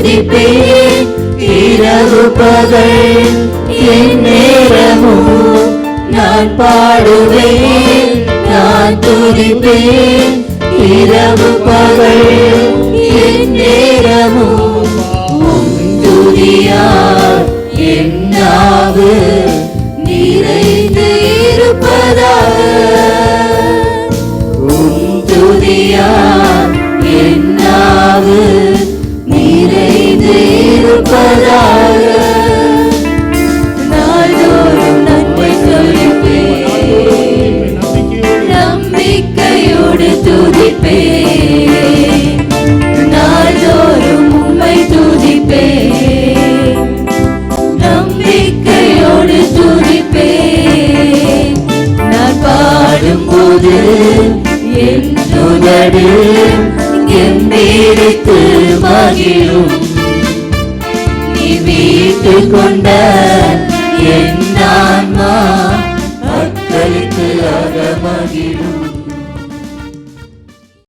துதிப்பேன் இரவு பகல் எந்நேரமும் நான் பாடுவேன் நான் துதிப்பேன் இரவு பகல் எந்நேரமும் உம் துதியால் என் நாவு நிறைந்து இருப்பதாக உம் துதியால் என் நாவு நிறைந்து இருப்பதாக நாள்தோறும் நன்மை சொல்லிப்பேன் நம்பிக்கையோடு துதிப்பேன் நாள்தோறும் உம்மை துதிப்பேன் நம்பிக்கையோடு துதிப்பேன் நான் பாடும்போது என் உதடு கெம்பீரித்து மகிழும் நீ மீட்டுக் கொண்ட என் ஆன்மா அக்களித்து அகமகிழும்.